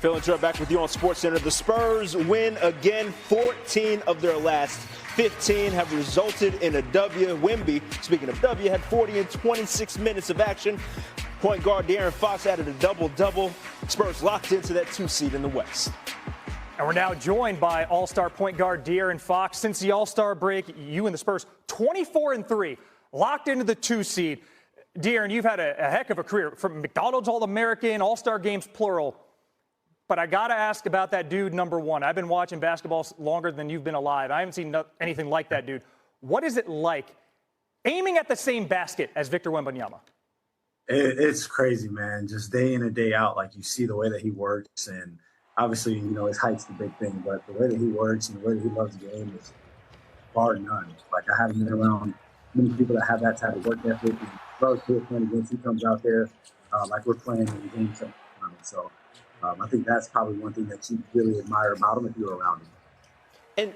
Phil and Trey back with you on SportsCenter. The Spurs win again. 14 of their last 15 have resulted in a W. Wemby, speaking of W, had 40 in 26 minutes of action. Point guard De'Aaron Fox added a double-double. Spurs locked into that 2 seed in the West. And we're now joined by All-Star point guard De'Aaron Fox. Since the All-Star break, you and the Spurs 24-3, locked into the 2 seed. De'Aaron, you've had a heck of a career, from McDonald's All-American, All-Star games plural. But I got to ask about that dude, number one. I've been watching basketball longer than you've been alive. I haven't seen anything like that dude. What is it like aiming at the same basket as Victor Wembanyama? It's crazy, man. Just day in and day out, like, you see the way that he works. And obviously, you know, his height's the big thing. But the way that he works and the way that he loves the game is bar none. Like, I haven't been around many people that have that type of work ethic. And regardless of who we're playing against, he comes out there like we're playing in the game. So I think that's probably one thing that you really admire about him if you're around him.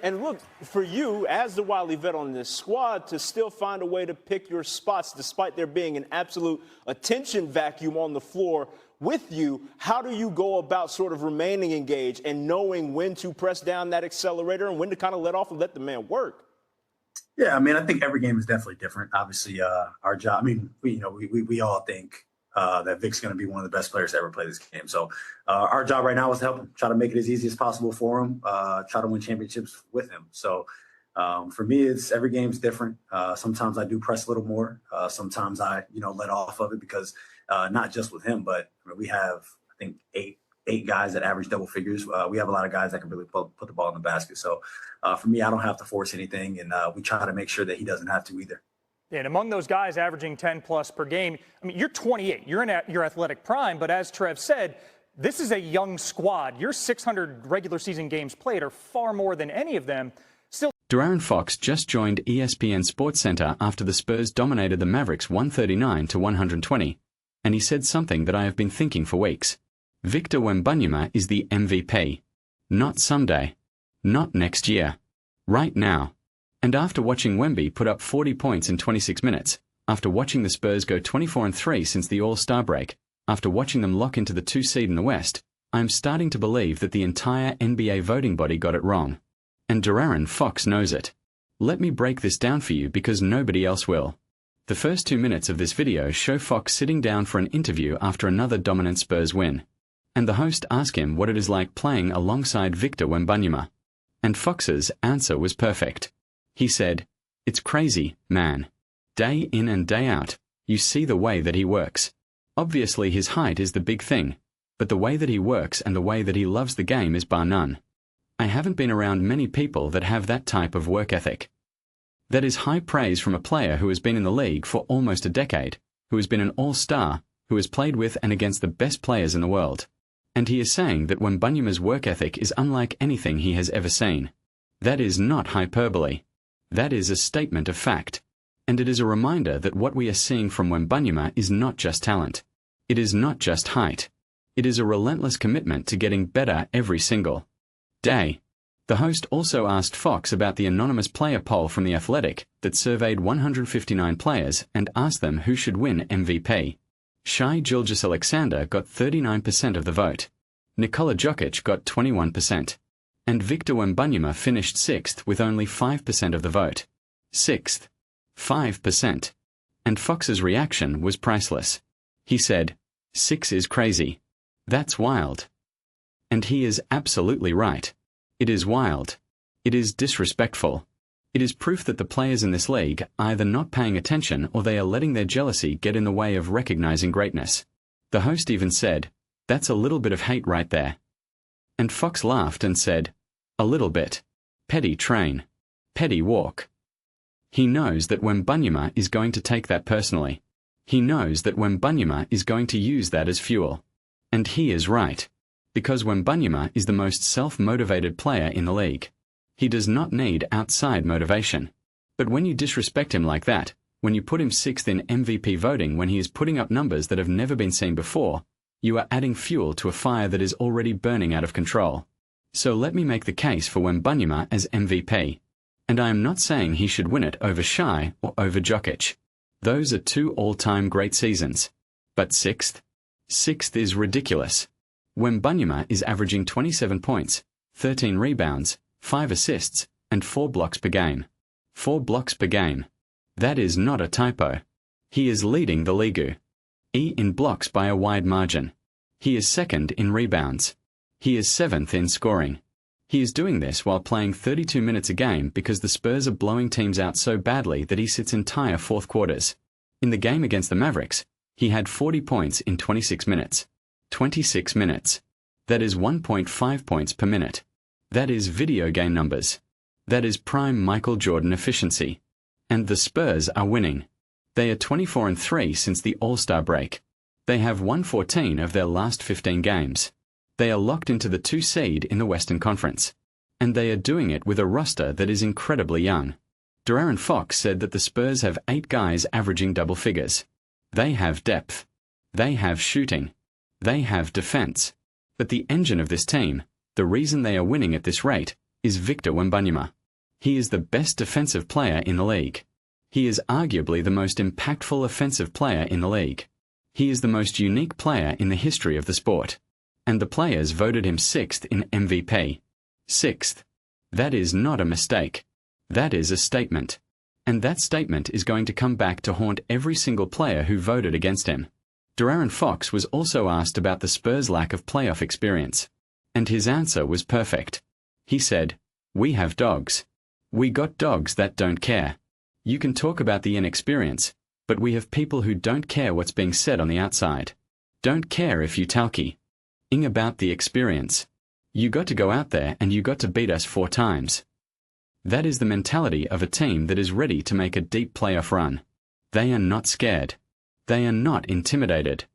And look, for you, as the wily vet on this squad, to still find a way to pick your spots despite there being an absolute attention vacuum on the floor with you, how do you go about sort of remaining engaged and knowing when to press down that accelerator and when to kind of let off and let the man work? Yeah, I mean, I think every game is definitely different. Obviously, our job, I mean, we all think that Vic's going to be one of the best players to ever play this game. So our job right now is to help him, try to make it as easy as possible for him, try to win championships with him. So for me, it's every game's different. Sometimes I do press a little more. Sometimes I, let off of it because not just with him, but I mean, we have, I think, eight guys that average double figures. We have a lot of guys that can really put the ball in the basket. So for me, I don't have to force anything, and we try to make sure that he doesn't have to either. And among those guys averaging 10-plus per game, I mean, you're 28. You're in your athletic prime, but as Trev said, this is a young squad. Your 600 regular season games played are far more than any of them. Still, De'Aaron Fox just joined ESPN SportsCenter after the Spurs dominated the Mavericks 139-120, and he said something that I have been thinking for weeks. Victor Wembanyama is the MVP. Not someday. Not next year. Right now. And after watching Wemby put up 40 points in 26 minutes, after watching the Spurs go 24-3 since the All-Star break, after watching them lock into the 2 seed in the West, I am starting to believe that the entire NBA voting body got it wrong. And De'Aaron Fox knows it. Let me break this down for you because nobody else will. The first 2 minutes of this video show Fox sitting down for an interview after another dominant Spurs win. And the host asked him what it is like playing alongside Victor Wembanyama. And Fox's answer was perfect. He said, "It's crazy, man. Day in and day out, you see the way that he works. Obviously his height is the big thing, but the way that he works and the way that he loves the game is bar none. I haven't been around many people that have that type of work ethic." That is high praise from a player who has been in the league for almost a decade, who has been an all-star, who has played with and against the best players in the world. And he is saying that Wembanyama's work ethic is unlike anything he has ever seen. That is not hyperbole. That is a statement of fact. And it is a reminder that what we are seeing from Wembanyama is not just talent. It is not just height. It is a relentless commitment to getting better every single day. The host also asked Fox about the anonymous player poll from The Athletic that surveyed 159 players and asked them who should win MVP. Shai Gilgeous-Alexander got 39% of the vote. Nikola Jokic got 21%. And Victor Wembanyama finished 6th with only 5% of the vote. 6th. 5%. And Fox's reaction was priceless. He said, "6 is crazy. That's wild." And he is absolutely right. It is wild. It is disrespectful. It is proof that the players in this league are either not paying attention or they are letting their jealousy get in the way of recognizing greatness. The host even said, "That's a little bit of hate right there." And Fox laughed and said, "A little bit. Petty train. Petty walk." He knows that Wembanyama is going to take that personally. He knows that Wembanyama is going to use that as fuel. And he is right. Because Wembanyama is the most self-motivated player in the league. He does not need outside motivation. But when you disrespect him like that, when you put him 6th in MVP voting when he is putting up numbers that have never been seen before, you are adding fuel to a fire that is already burning out of control. So let me make the case for Wembanyama as MVP. And I am not saying he should win it over Shai or over Jokic. Those are 2 all-time great seasons. But 6th? 6th is ridiculous. Wembanyama is averaging 27 points, 13 rebounds, 5 assists, and 4 blocks per game. 4 blocks per game. That is not a typo. He is leading the league in blocks by a wide margin. He is second in rebounds. He is 7th in scoring. He is doing this while playing 32 minutes a game because the Spurs are blowing teams out so badly that he sits entire fourth quarters. In the game against the Mavericks, he had 40 points in 26 minutes. 26 minutes. That is 1.5 points per minute. That is video game numbers. That is prime Michael Jordan efficiency. And the Spurs are winning. They are 24-3 since the All-Star break. They have won 14 of their last 15 games. They are locked into the 2 seed in the Western Conference. And they are doing it with a roster that is incredibly young. De'Aaron Fox said that the Spurs have 8 guys averaging double figures. They have depth. They have shooting. They have defense. But the engine of this team, the reason they are winning at this rate, is Victor Wembanyama. He is the best defensive player in the league. He is arguably the most impactful offensive player in the league. He is the most unique player in the history of the sport. And the players voted him 6th in MVP. 6th. That is not a mistake. That is a statement. And that statement is going to come back to haunt every single player who voted against him. De'Aaron Fox was also asked about the Spurs' lack of playoff experience. And his answer was perfect. He said, "We have dogs. We got dogs that don't care. You can talk about the inexperience, but we have people who don't care what's being said on the outside. Don't care if you talkie about the experience. You got to go out there and you got to beat us 4 times." That is the mentality of a team that is ready to make a deep playoff run. They are not scared. They are not intimidated.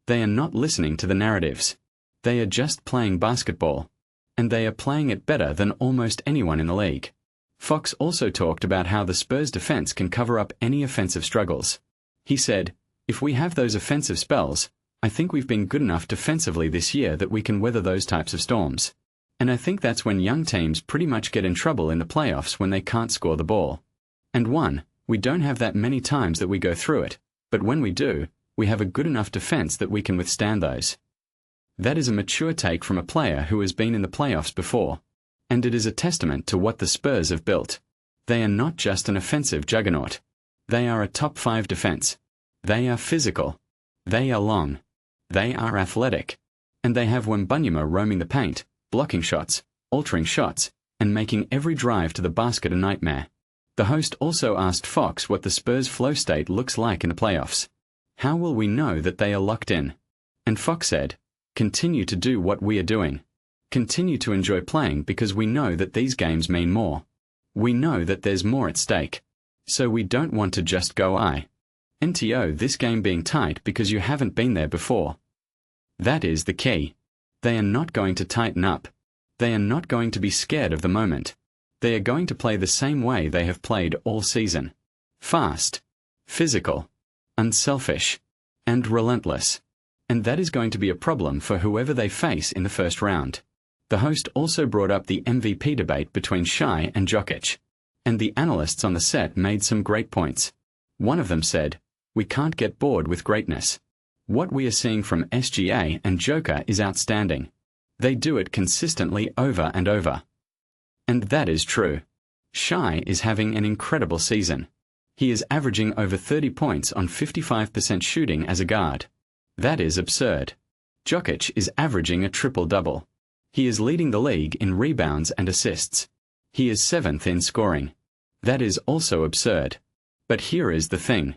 They are not listening to the narratives. They are just playing basketball. And they are playing it better than almost anyone in the league. Fox also talked about how the Spurs' defense can cover up any offensive struggles. He said, "If we have those offensive spells, I think we've been good enough defensively this year that we can weather those types of storms. And I think that's when young teams pretty much get in trouble in the playoffs when they can't score the ball. And we don't have that many times that we go through it, but when we do, we have a good enough defense that we can withstand those." That is a mature take from a player who has been in the playoffs before. And it is a testament to what the Spurs have built. They are not just an offensive juggernaut. They are a top 5 defense. They are physical. They are long. They are athletic. And they have Wembanyama roaming the paint, blocking shots, altering shots, and making every drive to the basket a nightmare. The host also asked Fox what the Spurs' flow state looks like in the playoffs. How will we know that they are locked in? And Fox said, "Continue to do what we are doing. Continue to enjoy playing because we know that these games mean more. We know that there's more at stake. So we don't want to just go NTO this game being tight because you haven't been there before." That is the key. They are not going to tighten up. They are not going to be scared of the moment. They are going to play the same way they have played all season. Fast, physical, unselfish, and relentless. And that is going to be a problem for whoever they face in the first round. The host also brought up the MVP debate between Shai and Jokic. And the analysts on the set made some great points. One of them said, "We can't get bored with greatness. What we are seeing from SGA and Joker is outstanding. They do it consistently over and over." And that is true. Shai is having an incredible season. He is averaging over 30 points on 55% shooting as a guard. That is absurd. Jokic is averaging a triple-double. He is leading the league in rebounds and assists. He is 7th in scoring. That is also absurd. But here is the thing.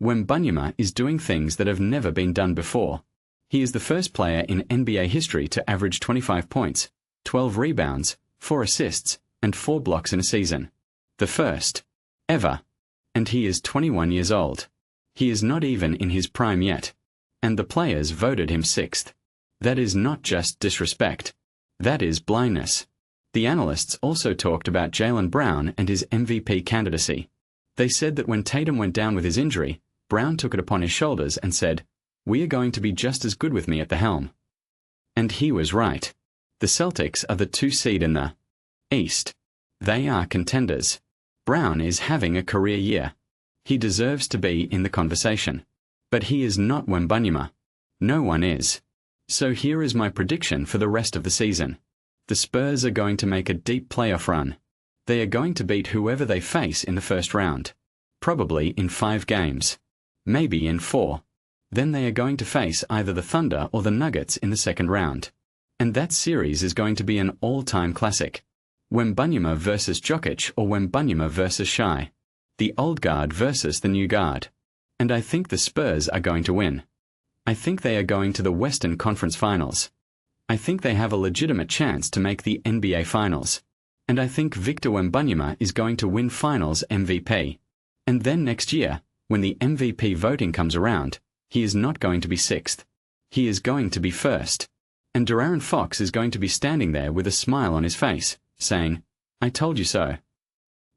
Wembanyama is doing things that have never been done before. He is the first player in NBA history to average 25 points, 12 rebounds, 4 assists, and 4 blocks in a season. The first. Ever. And he is 21 years old. He is not even in his prime yet. And the players voted him 6th. That is not just disrespect. That is blindness. The analysts also talked about Jaylen Brown and his MVP candidacy. They said that when Tatum went down with his injury, Brown took it upon his shoulders and said, "We are going to be just as good with me at the helm." And he was right. The Celtics are the 2 seed in the East. They are contenders. Brown is having a career year. He deserves to be in the conversation. But he is not Wembanyama. No one is. So here is my prediction for the rest of the season. The Spurs are going to make a deep playoff run. They are going to beat whoever they face in the first round. Probably in 5 games. Maybe in 4. Then they are going to face either the Thunder or the Nuggets in the second round. And that series is going to be an all-time classic. Wembanyama versus Jokic or Wembanyama versus Shai. The old guard versus the new guard. And I think the Spurs are going to win. I think they are going to the Western Conference Finals. I think they have a legitimate chance to make the NBA Finals. And I think Victor Wembanyama is going to win Finals MVP. And then next year, when the MVP voting comes around, he is not going to be 6th. He is going to be 1st. And De'Aaron Fox is going to be standing there with a smile on his face, saying, "I told you so."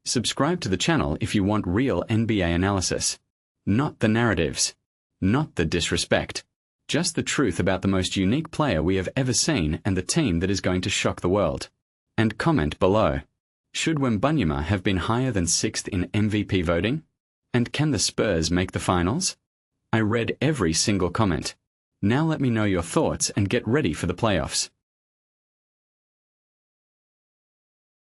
Subscribe to the channel if you want real NBA analysis. Not the narratives. Not the disrespect. Just the truth about the most unique player we have ever seen and the team that is going to shock the world. And comment below. Should Wembanyama have been higher than 6th in MVP voting? And can the Spurs make the finals? I read every single comment. Now let me know your thoughts and get ready for the playoffs.